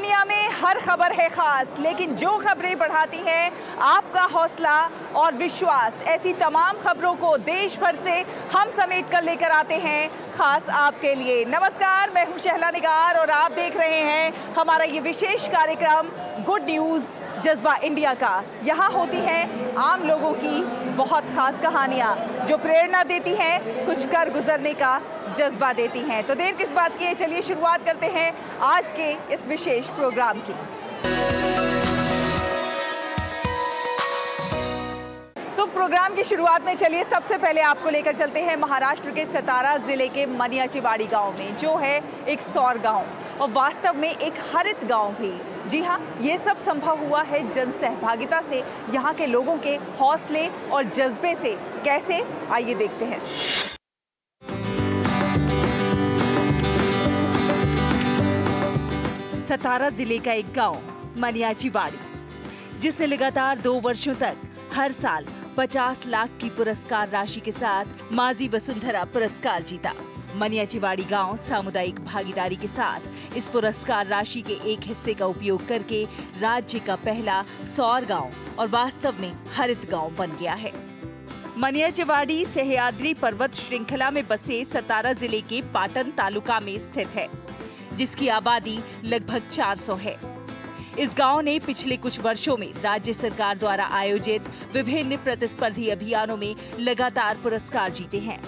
दुनिया में हर खबर है खास, लेकिन जो खबरें बढ़ाती हैं आपका हौसला और विश्वास, ऐसी तमाम खबरों को देश भर से हम समेट कर लेकर आते हैं खास आपके लिए। नमस्कार, मैं हूं शहला निगार और आप देख रहे हैं हमारा ये विशेष कार्यक्रम गुड न्यूज़ जज्बा इंडिया का। यहाँ होती हैं आम लोगों की बहुत खास कहानियाँ जो प्रेरणा देती हैं, कुछ कर गुजरने का जज्बा देती हैं। तो देर किस बात की है, चलिए शुरुआत करते हैं आज के इस विशेष प्रोग्राम की। तो प्रोग्राम की शुरुआत में चलिए सबसे पहले आपको लेकर चलते हैं महाराष्ट्र के सतारा जिले के मनियाचीवाड़ी गांव में, जो है एक सौर गांव और वास्तव में एक हरित गांव भी। जी हाँ, ये सब संभव हुआ है जन सहभागिता से, यहाँ के लोगों के हौसले और जज्बे से। कैसे, आइए देखते हैं। सतारा जिले का एक गांव मनियाचीवाड़ी, जिसने लगातार 2 वर्षों तक हर साल 50 लाख की पुरस्कार राशि के साथ माजी वसुंधरा पुरस्कार जीता। मनियाचीवाड़ी गांव सामुदायिक भागीदारी के साथ इस पुरस्कार राशि के एक हिस्से का उपयोग करके राज्य का पहला सौर गांव और वास्तव में हरित गांव बन गया है। मनियाचीवाड़ी सह्याद्री पर्वत श्रृंखला में बसे सतारा जिले के पाटन तालुका में स्थित है, जिसकी आबादी लगभग 400 है। इस गांव ने पिछले कुछ वर्षों में राज्य सरकार द्वारा आयोजित विभिन्न प्रतिस्पर्धी अभियानों में लगातार पुरस्कार जीते हैं।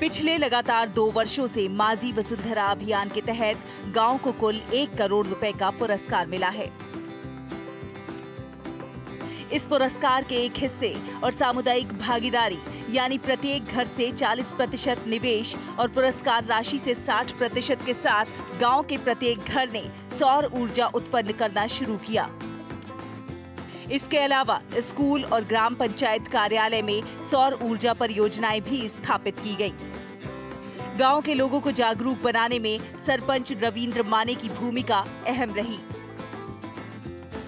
पिछले लगातार 2 वर्षों से माजी वसुंधरा अभियान के तहत गांव को कुल 1 करोड़ रुपए का पुरस्कार मिला है। इस पुरस्कार के एक हिस्से और सामुदायिक भागीदारी यानी प्रत्येक घर से 40% निवेश और पुरस्कार राशि से 60% के साथ गांव के प्रत्येक घर ने सौर ऊर्जा उत्पन्न करना शुरू किया। इसके अलावा स्कूल और ग्राम पंचायत कार्यालय में सौर ऊर्जा परियोजनाएं भी स्थापित की गई। गांव के लोगों को जागरूक बनाने में सरपंच रविंद्र माने की भूमिका अहम रही।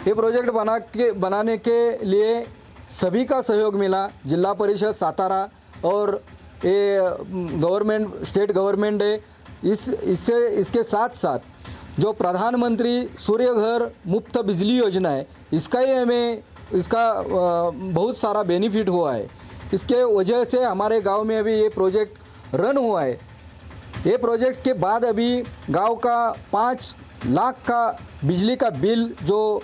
ये प्रोजेक्ट बनाने के लिए सभी का सहयोग मिला। जिला परिषद सातारा और ये गवर्नमेंट, स्टेट गवर्नमेंट है। इसके साथ साथ जो प्रधानमंत्री सूर्य घर मुफ्त बिजली योजना है, इसका बहुत सारा बेनिफिट हुआ है। इसके वजह से हमारे गांव में अभी ये प्रोजेक्ट रन हुआ है। ये प्रोजेक्ट के बाद अभी गांव का 5 लाख का बिजली का बिल जो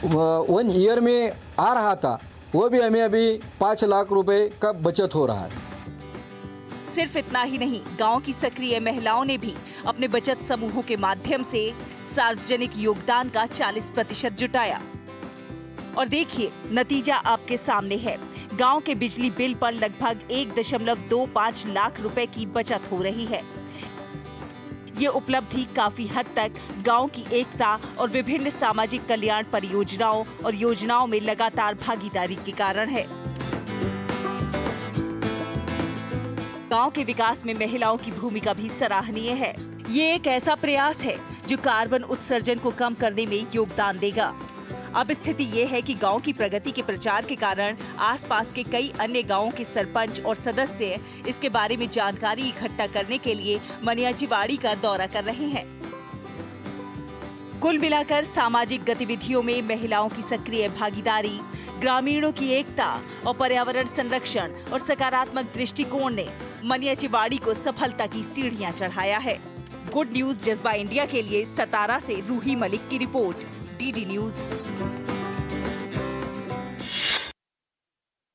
1 ईयर में आ रहा था, वो भी हमें अभी 5 लाख रुपए का बचत हो रहा है। सिर्फ इतना ही नहीं, गांव की सक्रिय महिलाओं ने भी अपने बचत समूहों के माध्यम से सार्वजनिक योगदान का 40% जुटाया। और देखिए, नतीजा आपके सामने है। गांव के बिजली बिल पर लगभग 1.25 लाख रुपए की बचत हो रही है। ये उपलब्धि काफी हद तक गांव की एकता और विभिन्न सामाजिक कल्याण परियोजनाओं और योजनाओं में लगातार भागीदारी के कारण है। गांव के विकास में महिलाओं की भूमिका भी सराहनीय है। ये एक ऐसा प्रयास है जो कार्बन उत्सर्जन को कम करने में योगदान देगा। अब स्थिति ये है कि गांव की प्रगति के प्रचार के कारण आसपास के कई अन्य गांवों के सरपंच और सदस्य इसके बारे में जानकारी इकट्ठा करने के लिए मनियाचीवाड़ी का दौरा कर रहे हैं। कुल मिलाकर सामाजिक गतिविधियों में महिलाओं की सक्रिय भागीदारी, ग्रामीणों की एकता और पर्यावरण संरक्षण और सकारात्मक दृष्टिकोण ने मनियाचीवाड़ी को सफलता की सीढ़ियां चढ़ाया है। गुड न्यूज जज्बा इंडिया के लिए सतारा से रूही मलिक की रिपोर्ट, डीडी न्यूज।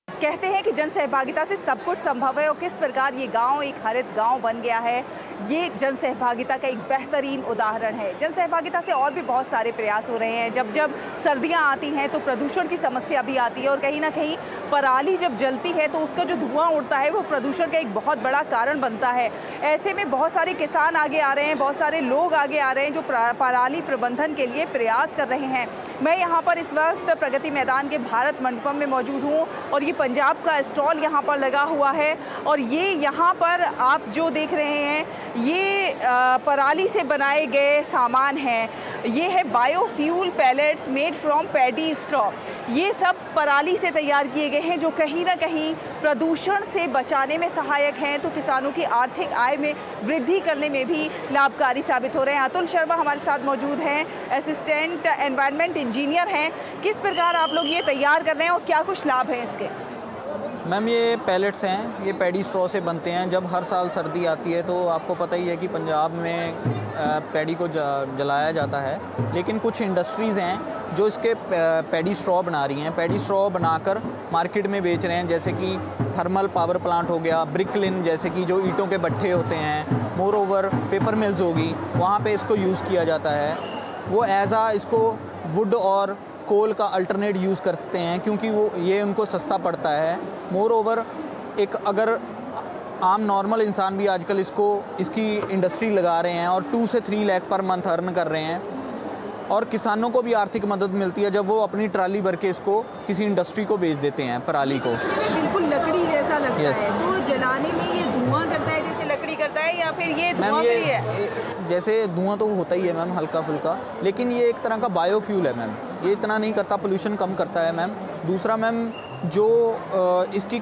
कहते हैं कि जन सहभागिता से सब कुछ संभव है और किस प्रकार ये गांव एक हरित गांव बन गया है, ये जन सहभागिता का एक बेहतरीन उदाहरण है। जन सहभागिता से और भी बहुत सारे प्रयास हो रहे हैं। जब जब सर्दियां आती हैं तो प्रदूषण की समस्या भी आती है और कहीं ना कहीं पराली जब जलती है तो उसका जो धुआं उड़ता है वो प्रदूषण का एक बहुत बड़ा कारण बनता है। ऐसे में बहुत सारे किसान आगे आ रहे हैं, बहुत सारे लोग आगे आ रहे हैं जो पराली प्रबंधन के लिए प्रयास कर रहे हैं। मैं यहाँ पर इस वक्त प्रगति मैदान के भारत मंडपम में मौजूद हूँ और ये पंजाब का स्टॉल यहाँ पर लगा हुआ है और ये यहाँ पर आप जो देख रहे हैं ये पराली से बनाए गए सामान हैं। ये है biofuel pellets made from paddy straw. ये सब पराली से तैयार किए गए हैं जो कहीं ना कहीं प्रदूषण से बचाने में सहायक हैं, तो किसानों की आर्थिक आय में वृद्धि करने में भी लाभकारी साबित हो रहे हैं। अतुल शर्मा हमारे साथ मौजूद हैं, असिस्टेंट एनवायरनमेंट इंजीनियर हैं। किस प्रकार आप लोग ये तैयार कर रहे हैं और क्या कुछ लाभ हैं इसके? मैम ये पैलेट्स हैं, ये पैडी स्ट्रॉ से बनते हैं। जब हर साल सर्दी आती है तो आपको पता ही है कि पंजाब में पैडी को जलाया जाता है, लेकिन कुछ इंडस्ट्रीज़ हैं जो इसके पैडी स्ट्रॉ बना रही हैं। पैडी स्ट्रॉ बनाकर मार्केट में बेच रहे हैं, जैसे कि थर्मल पावर प्लांट हो गया, ब्रिकलिन जैसे कि जो ईंटों के भट्ठे होते हैं, मोर ओवर पेपर मिल्स होगी, वहाँ पे इसको यूज़ किया जाता है। वो इसको वुड और कोल का अल्टरनेट यूज़ करते हैं क्योंकि वो ये उनको सस्ता पड़ता है। मोर ओवर एक अगर आम नॉर्मल इंसान भी आजकल इसकी इंडस्ट्री लगा रहे हैं और 2 से 3 लाख पर मंथ अर्न कर रहे हैं, और किसानों को भी आर्थिक मदद मिलती है जब वो अपनी ट्राली भर के इसको किसी इंडस्ट्री को बेच देते हैं पराली को। बिल्कुल लकड़ी जैसा लगता है, तो जलाने में ये धुआं करता है जैसे लकड़ी करता है, या फिर ये धुआं भी है? जैसे धुआं तो होता ही है मैम, हल्का फुल्का, लेकिन ये एक तरह का बायोफ्यूल है मैम। ये इतना नहीं करता, पोल्यूशन कम करता है मैम। दूसरा मैम जो इसकी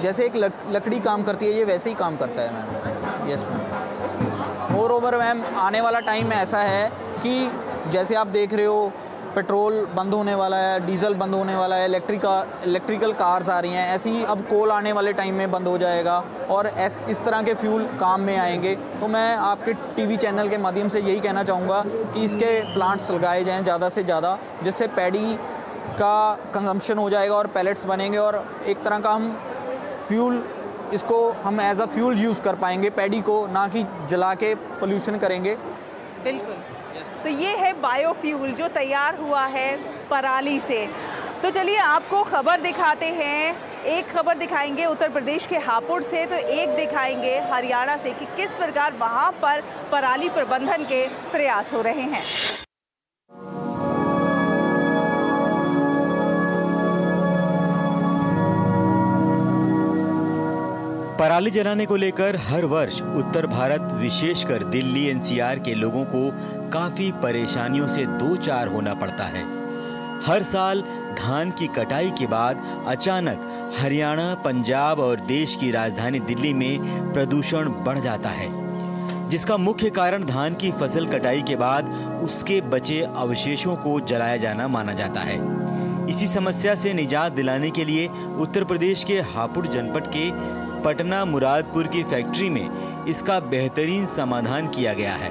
जैसे एक लकड़ी काम करती है, ये वैसे ही काम करता है मैम। अच्छा। Yes ma'am. More over ma'am आने वाला टाइम ऐसा है कि जैसे आप देख रहे हो पेट्रोल बंद होने वाला है, डीजल बंद होने वाला है, इलेक्ट्रिकल कार्स आ रही हैं, ऐसे ही अब कोल आने वाले टाइम में बंद हो जाएगा और इस तरह के फ्यूल काम में आएंगे। तो मैं आपके टीवी चैनल के माध्यम से यही कहना चाहूँगा कि इसके प्लांट्स लगाए जाएँ ज़्यादा से ज़्यादा, जिससे पैडी का कंजम्पशन हो जाएगा और पैलेट्स बनेंगे और एक तरह का हम फ्यूल इसको हम एज अ फ्यूल यूज़ कर पाएंगे पैडी को, ना कि जला के पोल्यूशन करेंगे। बिल्कुल। तो ये है बायोफ्यूल जो तैयार हुआ है पराली से। तो चलिए आपको खबर दिखाते हैं। एक खबर दिखाएंगे उत्तर प्रदेश के हापुड़ से, तो एक दिखाएंगे हरियाणा से कि किस प्रकार वहाँ पर पराली प्रबंधन के प्रयास हो रहे हैं। पराली जलाने को लेकर हर वर्ष उत्तर भारत विशेषकर दिल्ली एनसीआर के लोगों को काफी परेशानियों से दो चार होना पड़ता है। हर साल धान की कटाई के बाद अचानक हरियाणा, पंजाब और देश की राजधानी दिल्ली में प्रदूषण बढ़ जाता है, जिसका मुख्य कारण धान की फसल कटाई के बाद उसके बचे अवशेषों को जलाया जाना माना जाता है। इसी समस्या से निजात दिलाने के लिए उत्तर प्रदेश के हापुड़ जनपद के पटना मुरादपुर की फैक्ट्री में इसका बेहतरीन समाधान किया गया है।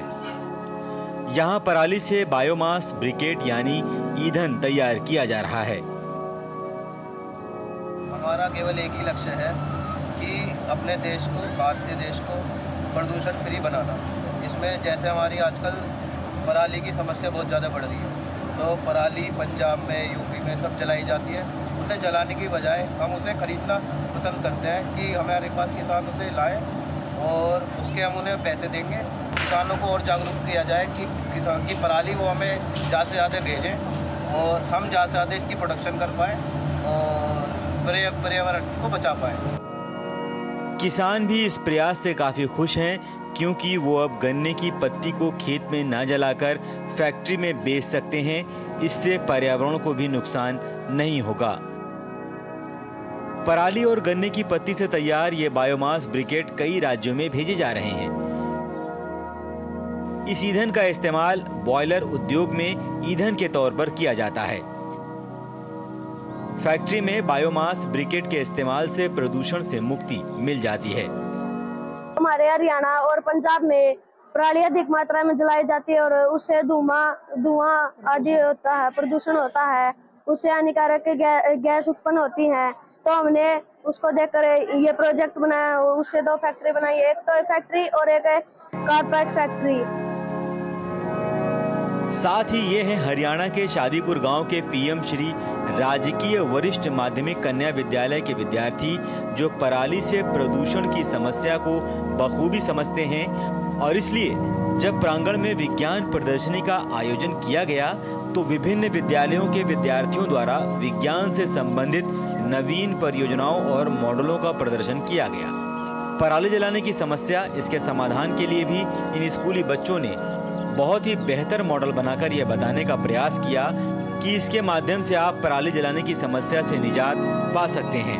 यहाँ पराली से बायोमास ब्रिकेट यानी ईंधन तैयार किया जा रहा है। हमारा केवल एक ही लक्ष्य है कि अपने देश को, भारतीय देश को प्रदूषण फ्री बनाना। इसमें जैसे हमारी आजकल पराली की समस्या बहुत ज़्यादा बढ़ रही है, तो पराली पंजाब में, यूपी में सब जलाई जाती है। उसे जलाने की बजाय हम उसे खरीदना पसंद करते हैं कि हमारे पास किसान उसे लाए और उसके हम उन्हें पैसे देंगे। किसानों को और जागरूक किया जाए कि किसान की पराली वो हमें ज़्यादा से ज़्यादा भेजें और हम ज़्यादा से ज़्यादा इसकी प्रोडक्शन कर पाएँ और पर्यावरण को बचा पाएँ। किसान भी इस प्रयास से काफी खुश हैं, क्योंकि वो अब गन्ने की पत्ती को खेत में न जलाकर फैक्ट्री में बेच सकते हैं। इससे पर्यावरण को भी नुकसान नहीं होगा। पराली और गन्ने की पत्ती से तैयार ये बायोमास ब्रिकेट कई राज्यों में भेजे जा रहे हैं। इस ईंधन का इस्तेमाल बॉयलर उद्योग में ईंधन के तौर पर किया जाता है। फैक्ट्री में बायोमास ब्रिकेट के इस्तेमाल से प्रदूषण से मुक्ति मिल जाती है। हमारे हरियाणा और पंजाब में पराली अधिक मात्रा में जलाई जाती है और उससे धुआं आदि होता है, प्रदूषण होता है, उससे हानिकारक गैस उत्पन्न होती है। तो हमने उसको देखकर ये प्रोजेक्ट बनाया, उससे 2 फैक्ट्री बनाई, एक टॉय फैक्ट्री और एक कारपेट फैक्ट्री। साथ ही ये है हरियाणा के शादीपुर गांव के पीएम श्री राजकीय वरिष्ठ माध्यमिक कन्या विद्यालय के विद्यार्थी, जो पराली से प्रदूषण की समस्या को बखूबी समझते हैं और इसलिए जब प्रांगण में विज्ञान प्रदर्शनी का आयोजन किया गया तो विभिन्न विद्यालयों के विद्यार्थियों द्वारा विज्ञान से संबंधित नवीन परियोजनाओं और मॉडलों का प्रदर्शन किया गया। पराली जलाने की समस्या, इसके समाधान के लिए भी इन स्कूली बच्चों ने बहुत ही बेहतर मॉडल बनाकर यह बताने का प्रयास किया कि इसके माध्यम से आप पराली जलाने की समस्या से निजात पा सकते हैं।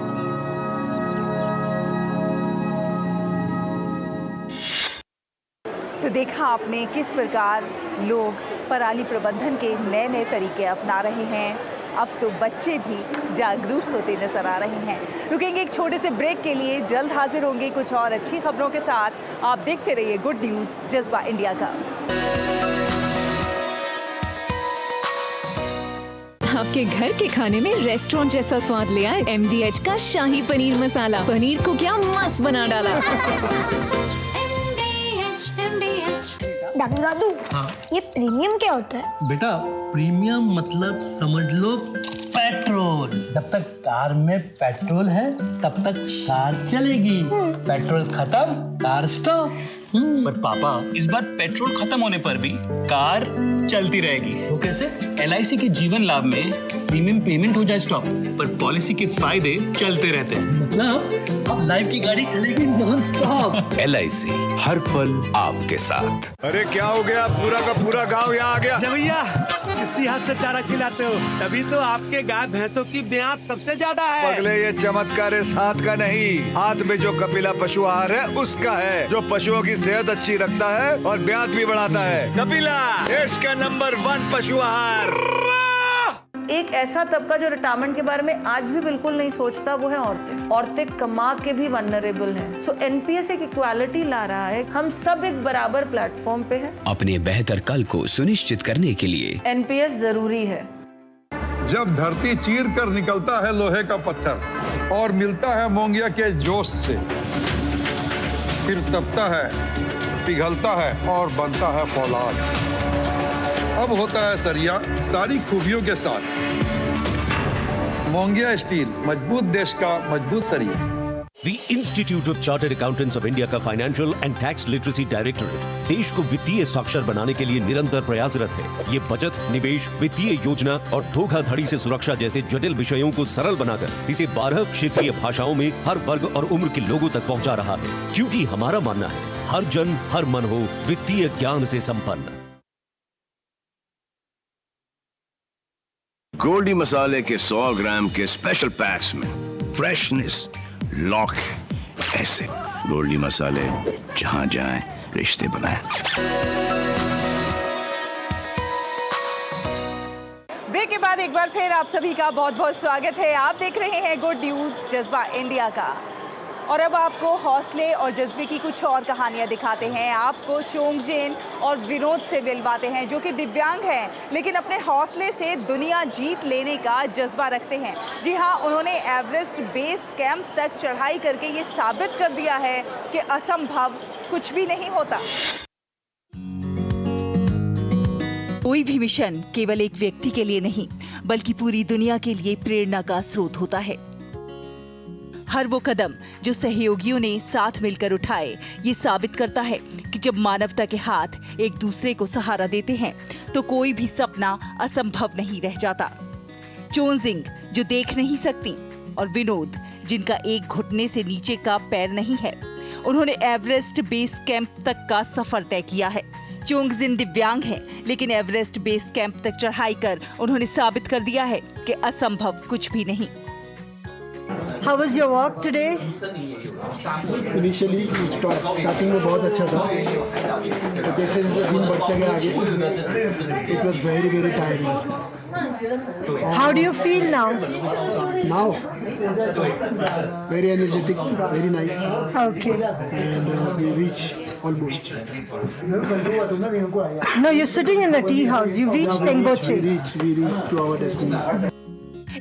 तो देखा आपने किस प्रकार लोग पराली प्रबंधन के नए नए तरीके अपना रहे हैं। अब तो बच्चे भी जागरूक होते नजर आ रहे हैं। रुकेंगे एक छोटे से ब्रेक के लिए, जल्द हाजिर होंगे कुछ और अच्छी खबरों के साथ। आप देखते रहिए गुड न्यूज़ जज्बा इंडिया का। आपके घर के खाने में रेस्टोरेंट जैसा स्वाद ले आए MDH का शाही पनीर मसाला। पनीर को क्या मस्त बना डाला। डॉक्टर दादू, ये प्रीमियम क्या होता है? बेटा, प्रीमियम मतलब समझ लो पेट्रोल। जब तक कार में पेट्रोल है तब तक कार चलेगी, पेट्रोल खत्म कार स्टॉप। पर पापा, इस बार पेट्रोल खत्म होने पर भी कार चलती रहेगी। वो कैसे? LIC के जीवन लाभ में प्रीमियम पेमेंट हो जाए स्टॉप, पर पॉलिसी के फायदे चलते रहते हैं। मतलब अब लाइफ की गाड़ी चलेगी नॉन स्टॉप। LIC हर पल आपके साथ। अरे क्या हो गया, पूरा का पूरा गांव यहाँ आ गया। भैया, इसी हाथ से चारा खिलाते हो, तभी तो आपके गाय भैंसों की ब्याज सबसे ज्यादा है। पगले, ये चमत्कार इस हाथ का नहीं, हाथ में जो कपिला पशु आहार है उसका है, जो पशुओं की सेहत अच्छी रखता है और ब्याज भी बढ़ाता है। कपिला, देश का नंबर 1 पशु आहार। एक ऐसा तबका जो रिटायरमेंट के बारे में आज भी बिल्कुल नहीं सोचता, वो है औरतें। औरतें कमा के भी वल्नरेबल हैं। सो NPS एक इक्वालिटी ला रहा है, हम सब एक बराबर प्लेटफॉर्म पे हैं। अपने बेहतर कल को सुनिश्चित करने के लिए NPS जरूरी है। जब धरती चीर कर निकलता है लोहे का पत्थर और मिलता है मोंगिया के जोश से, फिर तपता है, पिघलता है और बनता है फौलाद। अब होता है सरिया सारी खूबियों के साथ। मोंगिया स्टील, मजबूत देश का मजबूत सरिया। The Institute of Chartered Accountants of India का financial and tax literacy directorate देश को वित्तीय साक्षर बनाने के लिए निरंतर प्रयासरत है। ये बचत, निवेश, वित्तीय योजना और धोखाधड़ी से सुरक्षा जैसे जटिल विषयों को सरल बनाकर इसे 12 क्षेत्रीय भाषाओं में हर वर्ग और उम्र के लोगों तक पहुंचा रहा है। क्योंकि हमारा मानना है, हर जन हर मन हो वित्तीय ज्ञान से संपन्न। गोल्डी मसाले के 100 ग्राम के स्पेशल पैक्स में फ्रेशनेस लॉक है। ऐसे गोल्डी मसाले जहां जाएं रिश्ते बनाएं। ब्रेक के बाद एक बार फिर आप सभी का बहुत बहुत स्वागत है। आप देख रहे हैं गुड न्यूज़ जज्बा इंडिया का। और अब आपको हौसले और जज्बे की कुछ और कहानियां दिखाते हैं। आपको चोंगजेन और विनोद से मिलवाते हैं, जो कि दिव्यांग हैं लेकिन अपने हौसले से दुनिया जीत लेने का जज्बा रखते हैं। जी हाँ, उन्होंने एवरेस्ट बेस कैंप तक चढ़ाई करके ये साबित कर दिया है कि असंभव कुछ भी नहीं होता। कोई भी मिशन केवल एक व्यक्ति के लिए नहीं, बल्कि पूरी दुनिया के लिए प्रेरणा का स्रोत होता है। हर वो कदम जो सहयोगियों ने साथ मिलकर उठाए, ये साबित करता है कि जब मानवता के हाथ एक दूसरे को सहारा देते हैं तो कोई भी सपना असंभव नहीं रह जाता। चोंजिंग जो देख नहीं सकती और विनोद जिनका एक घुटने से नीचे का पैर नहीं है, उन्होंने एवरेस्ट बेस कैंप तक का सफर तय किया है। चोंगजिन दिव्यांग हैं, लेकिन एवरेस्ट बेस कैंप तक चढ़ाई कर उन्होंने साबित कर दिया है कि असंभव कुछ भी नहीं। How was your walk today? Initially starting में बहुत अच्छा था, तो जैसे जैसे दिन बढ़ते गए आगे, it was very tiring. How do you feel now? Now, very energetic, very nice. Okay. And we reach almost. No, you're sitting in the tea house. You reached Tengoche. We reach to our destination.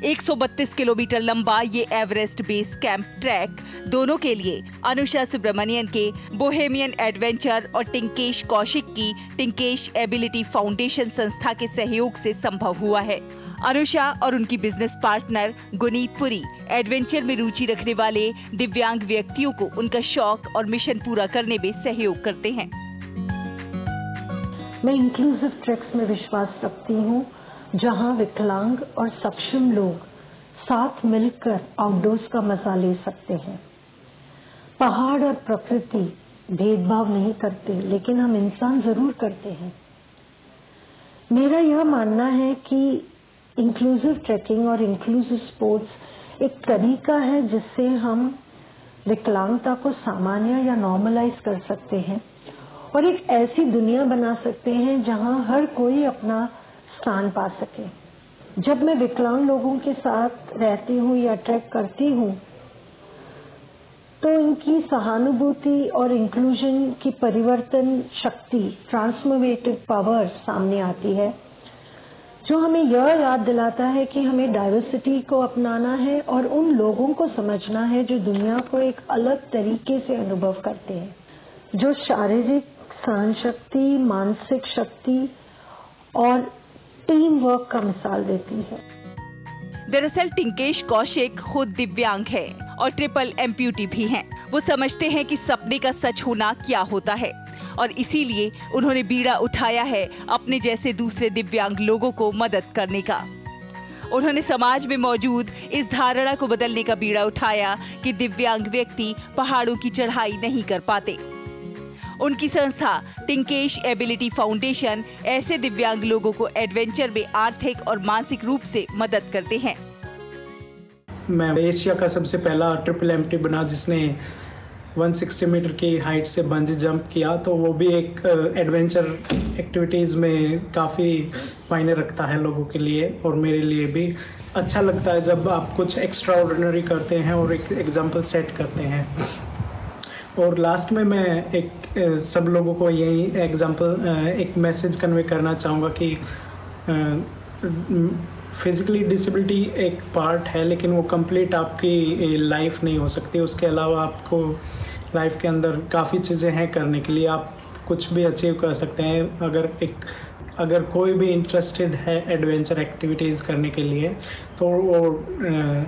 132 kilometre लंबा ये Everest base camp track दोनों के लिए अनुषा सुब्रमण्यन के Bohemian adventure और टिंकेश कौशिक की टिंकेश ability foundation संस्था के सहयोग से संभव हुआ है। अनुषा और उनकी business partner Guneet Puri adventure में रुचि रखने वाले दिव्यांग व्यक्तियों को उनका शौक और मिशन पूरा करने में सहयोग करते हैं। मैं इंक्लूसिव ट्रैक्स में विश्वास रखती हूँ, जहाँ विकलांग और सक्षम लोग साथ मिलकर आउटडोर्स का मजा ले सकते हैं। पहाड़ और प्रकृति भेदभाव नहीं करते, लेकिन हम इंसान जरूर करते हैं। मेरा यह मानना है कि इंक्लूसिव ट्रैकिंग और इंक्लूसिव स्पोर्ट्स एक तरीका है जिससे हम विकलांगता को सामान्य या नॉर्मलाइज कर सकते हैं और एक ऐसी दुनिया बना सकते हैं जहां हर कोई अपना स्थान पा सके। जब मैं विकलांग लोगों के साथ रहती हूँ या ट्रैक करती हूँ तो इनकी सहानुभूति और इंक्लूजन की परिवर्तन शक्ति, ट्रांसफॉर्मेटिव पावर सामने आती है, जो हमें यह याद दिलाता है कि हमें डाइवर्सिटी को अपनाना है और उन लोगों को समझना है जो दुनिया को एक अलग तरीके से अनुभव करते हैं, जो शारीरिक सहन शक्ति, मानसिक शक्ति और टीम वर्क का मिसाल देती है। दरअसल टिंकेश कौशिक खुद दिव्यांग है और ट्रिपल एम्प्यूटी भी हैं। वो समझते हैं कि सपने का सच होना क्या होता है और इसीलिए उन्होंने बीड़ा उठाया है अपने जैसे दूसरे दिव्यांग लोगों को मदद करने का। उन्होंने समाज में मौजूद इस धारणा को बदलने का बीड़ा उठाया कि दिव्यांग व्यक्ति पहाड़ों की चढ़ाई नहीं कर पाते। उनकी संस्था टिंकेश एबिलिटी फाउंडेशन ऐसे दिव्यांग लोगों को एडवेंचर में आर्थिक और मानसिक रूप से मदद करते हैं। मैं एशिया का सबसे पहला ट्रिपल एम्प्टी बना जिसने 160 मीटर की हाइट से बंजी जंप किया, तो वो भी एक एडवेंचर एक्टिविटीज़ में काफ़ी मायने रखता है लोगों के लिए और मेरे लिए भी। अच्छा लगता है जब आप कुछ एक्स्ट्रा ऑर्डिनरी करते हैं और एक एग्जाम्पल सेट करते हैं। और लास्ट में मैं एक सब लोगों को यही एग्जाम्पल एक मैसेज कन्वे करना चाहूँगा कि फिज़िकली डिसेबिलिटी एक पार्ट है, लेकिन वो कंप्लीट आपकी लाइफ नहीं हो सकती। उसके अलावा आपको लाइफ के अंदर काफ़ी चीज़ें हैं करने के लिए, आप कुछ भी अचीव कर सकते हैं। अगर कोई भी इंटरेस्टेड है एडवेंचर एक्टिविटीज़ करने के लिए तो वो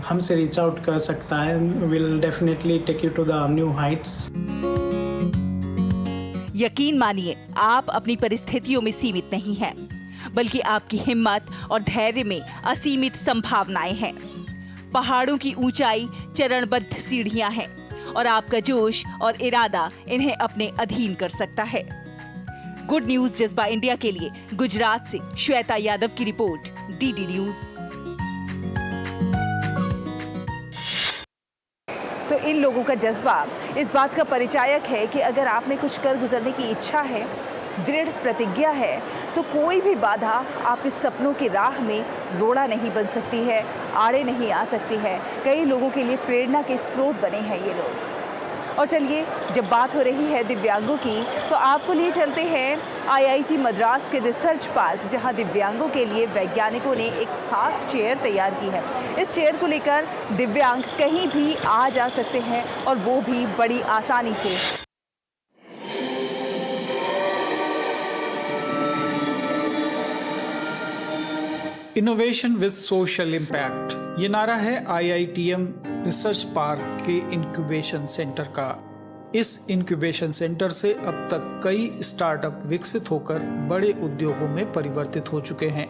हमसे रीच आउट कर सकता है। Will definitely take you to the new heights. यकीन मानिए, आप अपनी परिस्थितियों में सीमित नहीं हैं, बल्कि आपकी हिम्मत और धैर्य में असीमित संभावनाएं हैं। पहाड़ों की ऊंचाई चरणबद्ध सीढ़ियां हैं और आपका जोश और इरादा इन्हें अपने अधीन कर सकता है। गुड न्यूज जज्बा इंडिया के लिए गुजरात से श्वेता यादव की रिपोर्ट, डीडी न्यूज। तो इन लोगों का जज्बा इस बात का परिचायक है कि अगर आप में कुछ कर गुजरने की इच्छा है, दृढ़ प्रतिज्ञा है, तो कोई भी बाधा आपके सपनों की राह में रोड़ा नहीं बन सकती है, आड़े नहीं आ सकती है। कई लोगों के लिए प्रेरणा के स्रोत बने हैं ये लोग। और चलिए, जब बात हो रही है दिव्यांगों की, तो आपको लिए चलते हैं आईआईटी मद्रास के रिसर्च पार्क, जहां दिव्यांगों के लिए वैज्ञानिकों ने एक खास चेयर तैयार की है। इस चेयर को लेकर दिव्यांग कहीं भी आ जा सकते हैं और वो भी बड़ी आसानी से। इनोवेशन विद सोशल इम्पैक्ट, ये नारा है IITM रिसर्च पार्क के इंक्यूबेशन सेंटर का। इस इंक्यूबेशन सेंटर से अब तक कई स्टार्टअप विकसित होकर बड़े उद्योगों में परिवर्तित हो चुके हैं।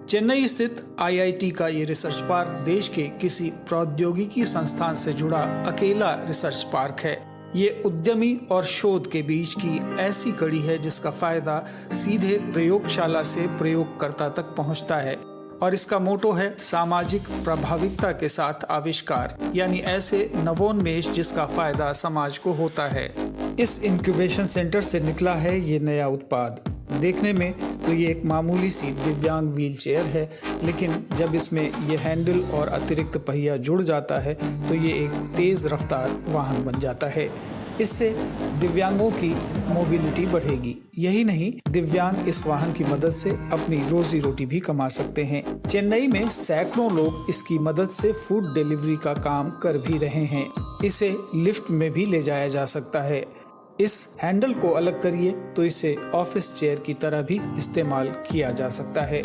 चेन्नई स्थित IIT का ये रिसर्च पार्क देश के किसी प्रौद्योगिकी संस्थान से जुड़ा अकेला रिसर्च पार्क है। ये उद्यमी और शोध के बीच की ऐसी कड़ी है जिसका फायदा सीधे प्रयोगशाला से प्रयोगकर्ता तक पहुंचता है। और इसका मोटो है सामाजिक प्रभाविकता के साथ आविष्कार, यानी ऐसे नवोन्मेष जिसका फायदा समाज को होता है। इस इंक्यूबेशन सेंटर से निकला है ये नया उत्पाद। देखने में तो ये एक मामूली सी दिव्यांग व्हील चेयर है, लेकिन जब इसमें ये हैंडल और अतिरिक्त पहिया जुड़ जाता है तो ये एक तेज रफ्तार वाहन बन जाता है। इससे दिव्यांगों की मोबिलिटी बढ़ेगी। यही नहीं, दिव्यांग इस वाहन की मदद से अपनी रोजी रोटी भी कमा सकते हैं। चेन्नई में सैकड़ों लोग इसकी मदद से फूड डिलीवरी का काम कर भी रहे हैं। इसे लिफ्ट में भी ले जाया जा सकता है। इस हैंडल को अलग करिए तो इसे ऑफिस चेयर की तरह भी इस्तेमाल किया जा सकता है।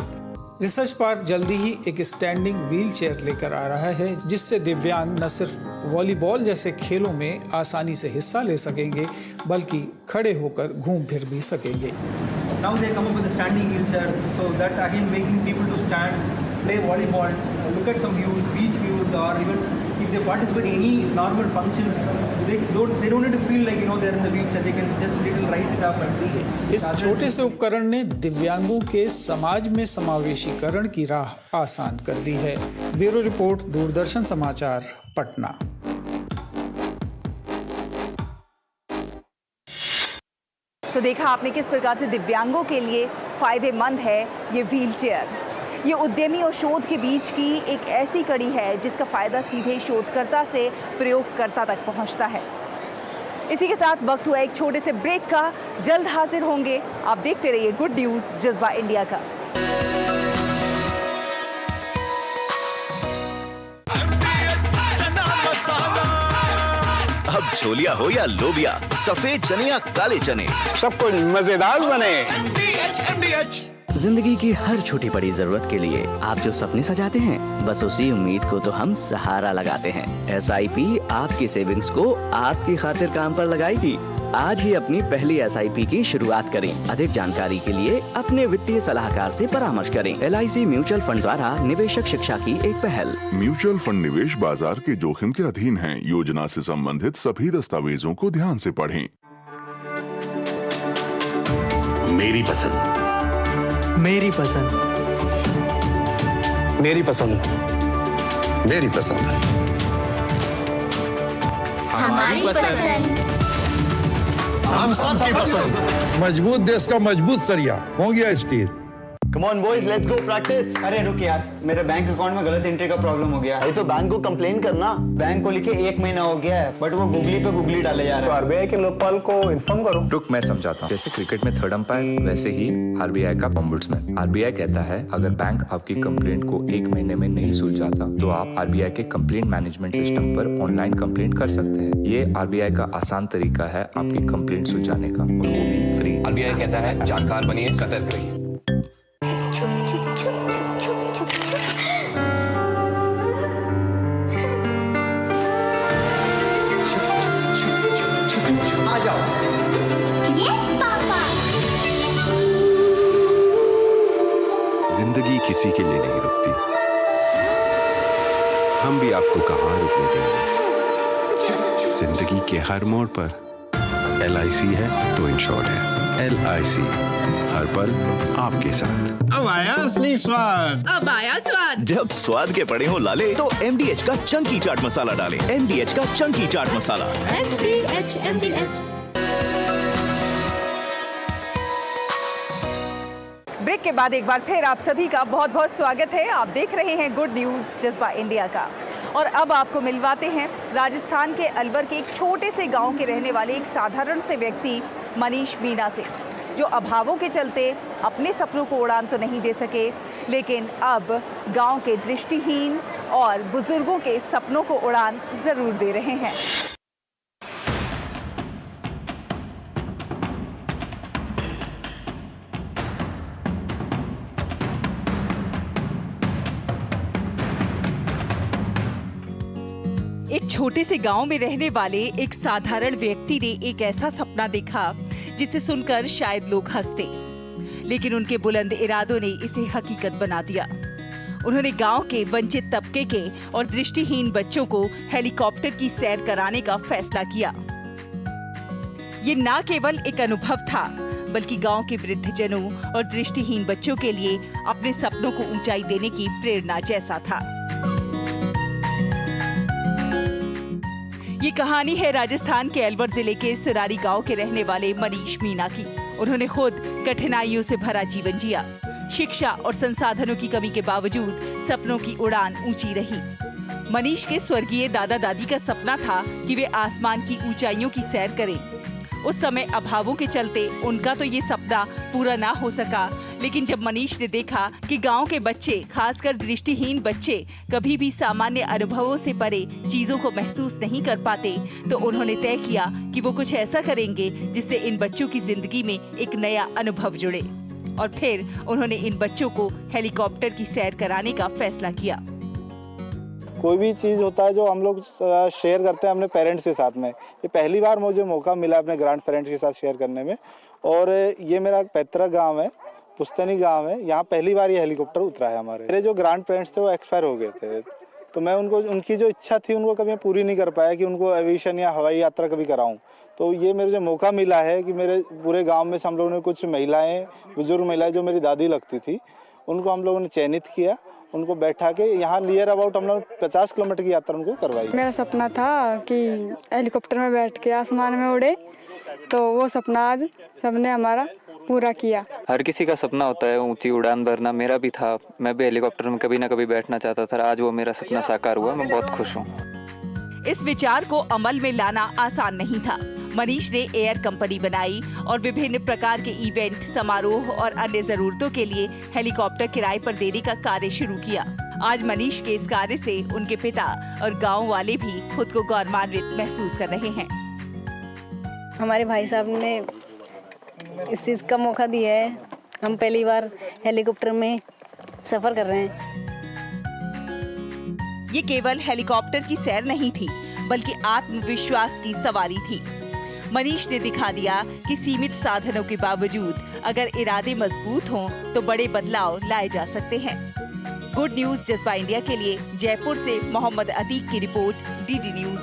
रिसर्च पार्क जल्दी ही एक स्टैंडिंग व्हील चेयर लेकर आ रहा है, जिससे दिव्यांग न सिर्फ वॉलीबॉल जैसे खेलों में आसानी से हिस्सा ले सकेंगे, बल्कि खड़े होकर घूम फिर भी सकेंगे। Now they come up with a standing wheelchair, so that again making people to stand, play volleyball, look at some views, beach views, or even if they participate in any normal functions, they don't need to feel like they're in the beach and they can just little rise it up and see it. इस छोटे से उपकरण ने दिव्यांगों के समाज में समावेशीकरण की राह आसान कर दी है। ब्यूरो रिपोर्ट, दूरदर्शन समाचार, पटना। तो देखा आपने किस प्रकार से दिव्यांगों के लिए फायदेमंद है ये व्हीलचेयर। ये उद्यमी और शोध के बीच की एक ऐसी कड़ी है जिसका फायदा सीधे शोधकर्ता से प्रयोगकर्ता तक पहुंचता है। इसी के साथ वक्त हुआ एक छोटे से ब्रेक का। जल्द हाजिर होंगे। आप देखते रहिए गुड न्यूज जज्बा इंडिया का। अब छोलिया हो या लोबिया, सफेद चने या काले चने, सब कुछ मजेदार बने। जिंदगी की हर छोटी बड़ी जरूरत के लिए आप जो सपने सजाते हैं, बस उसी उम्मीद को तो हम सहारा लगाते हैं। SIP आपकी सेविंग्स को आपकी खातिर काम पर लगाएगी। आज ही अपनी पहली SIP की शुरुआत करें। अधिक जानकारी के लिए अपने वित्तीय सलाहकार से परामर्श करें। LIC म्यूचुअल फंड द्वारा निवेशक शिक्षा की एक पहल। म्यूचुअल फंड निवेश बाजार के जोखिम के अधीन है। योजना से संबंधित सभी दस्तावेजों को ध्यान से पढ़ें। मेरी पसंद, मेरी पसंद, मेरी पसंद, मेरी पसंद, हमारी पसंद, हम सबकी पसंद। मजबूत देश का मजबूत सरिया Mongia steel. Come on boys, let's go practice. अरे रुक यार, मेरे बैंक अकाउंट में गलत एंट्री का प्रॉब्लम हो गया। अरे तो बैंक को कंप्लेन करना। बैंक को लिखे 1 महीना हो गया है, बट वो गूगली पे गूगली डाले जा रहे हैं। तो RBI के लोकपाल को इन्फॉर्म करो। रुक, मैं समझाता हूँ। जैसे क्रिकेट में थर्ड अंपायर, वैसे ही RBI का ओम्बुड्समैन। RBI कहता है अगर बैंक आपकी कंप्लेंट को 1 महीने में नहीं सुलझाता तो आप RBI के कंप्लेंट मैनेजमेंट सिस्टम पर ऑनलाइन कंप्लेंट कर सकते हैं। ये RBI का आसान तरीका है आपकी कंप्लेंट सुलझाने का, और वो भी फ्री। RBI कहता है जानकार बनिए, सतर्क रहिए। आ जाओ। Yes papa. जिंदगी किसी के लिए नहीं रुकती, हम भी आपको कहाँ रुकने देंगे। जिंदगी के हर मोड़ पर LIC है तो इंश्योर्ड है। LIC हर पल आपके साथ। अब आया असली स्वाद। अब आया स्वाद। जब स्वाद के पड़े हो लाले तो MDH का चंकी चाट मसाला डालें। MDH का चंकी चाट मसाला। MDH। ब्रेक के बाद एक बार फिर आप सभी का बहुत बहुत स्वागत है। आप देख रहे हैं गुड न्यूज जज्बा इंडिया का, और अब आपको मिलवाते हैं राजस्थान के अलवर के एक छोटे से गांव के रहने वाले एक साधारण से व्यक्ति मनीष मीणा से, जो अभावों के चलते अपने सपनों को उड़ान तो नहीं दे सके, लेकिन अब गांव के दृष्टिहीन और बुजुर्गों के सपनों को उड़ान जरूर दे रहे हैं। एक छोटे से गांव में रहने वाले एक साधारण व्यक्ति ने एक ऐसा सपना देखा जिसे सुनकर शायद लोग हंसते, लेकिन उनके बुलंद इरादों ने इसे हकीकत बना दिया। उन्होंने गांव के वंचित तबके के और दृष्टिहीन बच्चों को हेलीकॉप्टर की सैर कराने का फैसला किया। ये न केवल एक अनुभव था, बल्कि गांव के वृद्धजनों और दृष्टिहीन बच्चों के लिए अपने सपनों को ऊंचाई देने की प्रेरणा जैसा था। ये कहानी है राजस्थान के अलवर जिले के सुरारी गांव के रहने वाले मनीष मीणा की। उन्होंने खुद कठिनाइयों से भरा जीवन जिया। शिक्षा और संसाधनों की कमी के बावजूद सपनों की उड़ान ऊंची रही। मनीष के स्वर्गीय दादा दादी का सपना था कि वे आसमान की ऊंचाइयों की सैर करें। उस समय अभावों के चलते उनका तो ये सपना पूरा ना हो सका, लेकिन जब मनीष ने देखा कि गांव के बच्चे, खासकर दृष्टिहीन बच्चे, कभी भी सामान्य अनुभवों से परे चीजों को महसूस नहीं कर पाते, तो उन्होंने तय किया कि वो कुछ ऐसा करेंगे जिससे इन बच्चों की जिंदगी में एक नया अनुभव जुड़े। और फिर उन्होंने इन बच्चों को हेलीकॉप्टर की सैर कराने का फैसला किया। कोई भी चीज़ होता है जो हम लोग शेयर करते हैं अपने पेरेंट्स के साथ में। ये पहली बार मुझे मौका मिला अपने ग्रैंड पेरेंट्स के साथ शेयर करने में। और ये मेरा पैतृक गांव है पुस्तैनी गांव है, यहाँ पहली बार ये हेलीकॉप्टर उतरा है हमारे। मेरे जो ग्रैंड पेरेंट्स थे वो एक्सपायर हो गए थे, तो मैं उनको उनकी जो इच्छा थी उनको कभी पूरी नहीं कर पाया कि उनको एविएशन या हवाई यात्रा कभी कराऊं। तो ये मेरे जो मौका मिला है कि मेरे पूरे गांव में से हम लोगों ने कुछ महिलाएं, बुजुर्ग महिलाएं जो मेरी दादी लगती थी, उनको हम लोगों ने चयनित किया, उनको बैठा के यहाँ नियर अबाउट हम लोग 50 किलोमीटर की यात्रा उनको करवाई। मेरा सपना था कि हेलीकॉप्टर में बैठ के आसमान में उड़े, तो वो सपना आज सबने हमारा पूरा किया। हर किसी का सपना होता है ऊंची उड़ान भरना, मेरा भी था। मैं भी हेलीकॉप्टर में कभी ना कभी बैठना चाहता था, आज वो मेरा सपना साकार हुआ। मैं बहुत खुश हूँ। इस विचार को अमल में लाना आसान नहीं था। मनीष ने एयर कंपनी बनाई और विभिन्न प्रकार के इवेंट, समारोह और अन्य जरूरतों के लिए हेलीकॉप्टर किराए पर देने का कार्य शुरू किया। आज मनीष के इस कार्य से उनके पिता और गांव वाले भी खुद को गौरवान्वित महसूस कर रहे हैं। हमारे भाई साहब ने इस चीज का मौका दिया है। हम पहली बार हेलीकॉप्टर में सफर कर रहे हैं। ये केवल हेलीकॉप्टर की सैर नहीं थी, बल्कि आत्मविश्वास की सवारी थी। मनीष ने दिखा दिया कि सीमित साधनों के बावजूद अगर इरादे मजबूत हों तो बड़े बदलाव लाए जा सकते हैं। गुड न्यूज जज्बा इंडिया के लिए जयपुर से मोहम्मद अतीक की रिपोर्ट, डीडी न्यूज।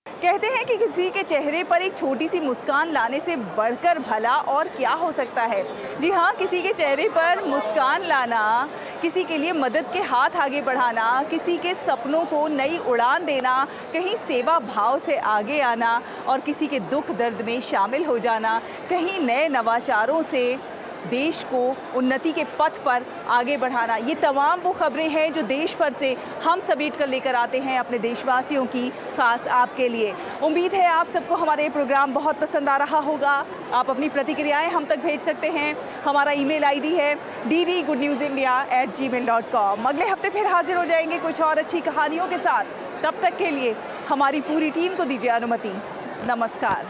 कहते हैं कि किसी के चेहरे पर एक छोटी सी मुस्कान लाने से बढ़कर भला और क्या हो सकता है। जी हाँ, किसी के चेहरे पर मुस्कान लाना, किसी के लिए मदद के हाथ आगे बढ़ाना, किसी के सपनों को नई उड़ान देना, कहीं सेवा भाव से आगे आना और किसी के दुख दर्द में शामिल हो जाना, कहीं नए नवाचारों से देश को उन्नति के पथ पर आगे बढ़ाना, ये तमाम वो खबरें हैं जो देश भर से हम समेट कर लेकर आते हैं अपने देशवासियों की, खास आपके लिए। उम्मीद है आप सबको हमारे ये प्रोग्राम बहुत पसंद आ रहा होगा। आप अपनी प्रतिक्रियाएं हम तक भेज सकते हैं। हमारा ईमेल आईडी है ddgoodnewsindia@gmail.com। अगले हफ्ते फिर हाजिर हो जाएंगे कुछ और अच्छी कहानियों के साथ। तब तक के लिए हमारी पूरी टीम को दीजिए अनुमति। नमस्कार।